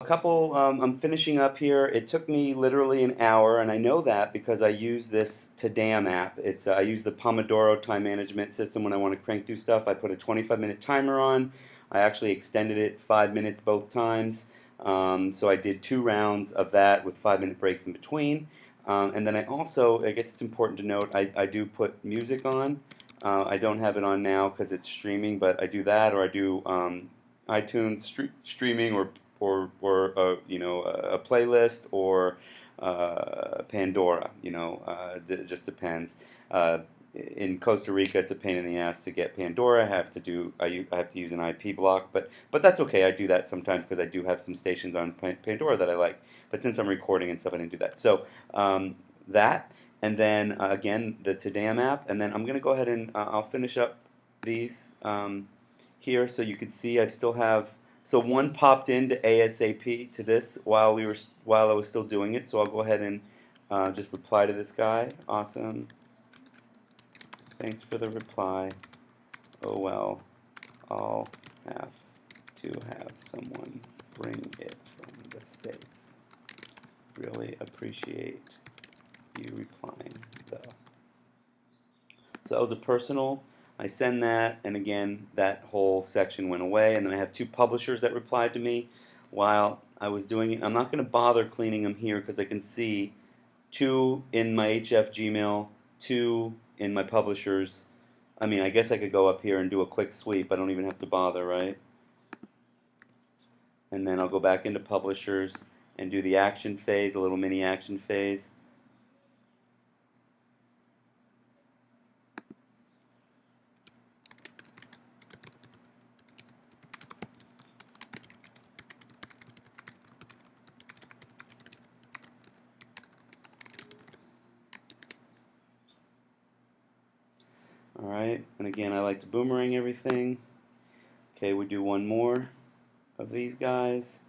couple, I'm finishing up here. It took me literally an hour, and I know that because I use this Tadam app. I use the Pomodoro time management system when I want to crank through stuff. I put a 25-minute timer on. I actually extended it 5 minutes both times. So I did 2 rounds of that with 5-minute breaks in between. And then I guess it's important to note, I do put music on. I don't have it on now because it's streaming, but I do that, or I do iTunes streaming, or a playlist, or Pandora. It just depends. In Costa Rica, it's a pain in the ass to get Pandora. I have to use an IP block, but that's okay. I do that sometimes because I do have some stations on Pandora that I like. But since I'm recording and stuff, I didn't do that. So that, and then again the Tadam app, and then I'm gonna go ahead and I'll finish up these here, so you can see I still have. So one popped into ASAP to this while I was still doing it. So I'll go ahead and just reply to this guy. Awesome. Thanks for the reply. Oh well, I'll have to have someone bring it from the States. Really appreciate you replying, though. So that was a personal. I send that, and again, that whole section went away. And then I have 2 publishers that replied to me while I was doing it. I'm not going to bother cleaning them here because I can see 2 in my HF Gmail, 2 in my publishers. I mean, I guess I could go up here and do a quick sweep. I don't even have to bother, right? And then I'll go back into publishers and do the action phase, a little mini action phase. Alright, and again, I like to boomerang everything. Okay, we do one more of these guys.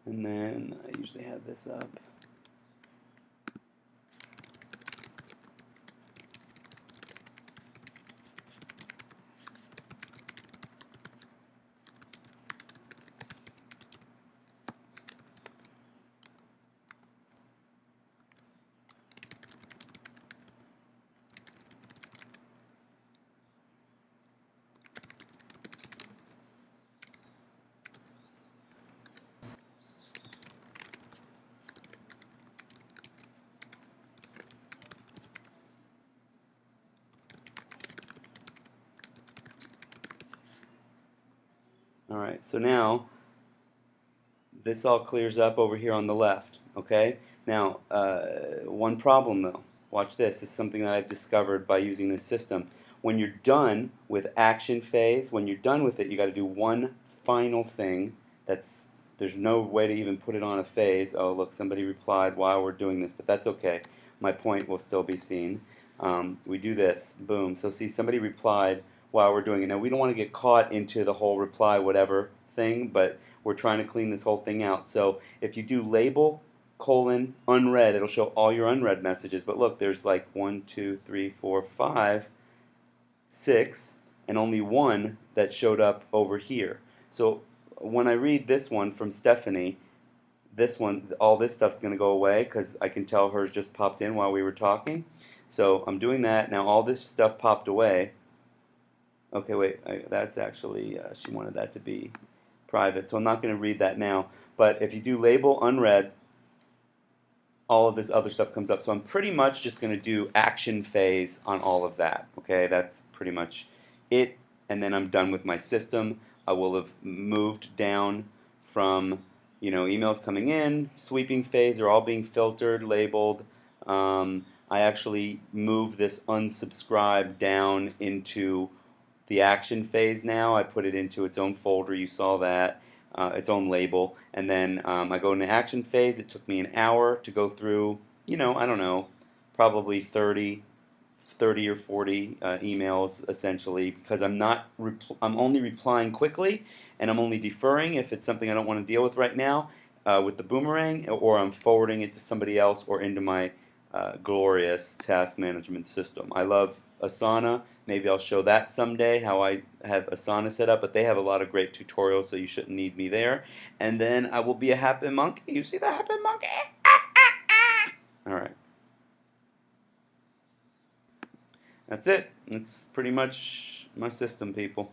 And then I usually have this up. Alright, so now this all clears up over here on the left. Okay? Now, one problem though. Watch this. This is something that I've discovered by using this system. When you're done with action phase, when you're done with it, you got to do one final thing. There's no way to even put it on a phase. Oh, look, somebody replied while we're doing this, but that's okay. My point will still be seen. We do this. Boom. So see, somebody replied while we're doing it. Now, we don't want to get caught into the whole reply whatever thing, but we're trying to clean this whole thing out. So if you do label colon unread, it'll show all your unread messages. But look, there's like 1, 2, 3, 4, 5, 6, and only 1 that showed up over here. So when I read this one from Stephanie, this one, all this stuff's going to go away because I can tell hers just popped in while we were talking. So I'm doing that. Now all this stuff popped away. Okay, wait, that's actually, she wanted that to be private, so I'm not going to read that now. But if you do label unread, all of this other stuff comes up. So I'm pretty much just going to do action phase on all of that. Okay, that's pretty much it. And then I'm done with my system. I will have moved down from, emails coming in, sweeping phase, they're all being filtered, labeled. I actually moved this unsubscribe down into the action phase now. I put it into its own folder, you saw that, its own label, and then I go into action phase. It took me an hour to go through, I don't know, probably 30 or 40 emails essentially, because I'm only replying quickly, and I'm only deferring if it's something I don't want to deal with right now with the boomerang, or I'm forwarding it to somebody else or into my glorious task management system. I love Asana. Maybe I'll show that someday, how I have Asana set up, but they have a lot of great tutorials, so you shouldn't need me there. And then I will be a happy monkey. You see the happy monkey? All right. That's it. That's pretty much my system, people.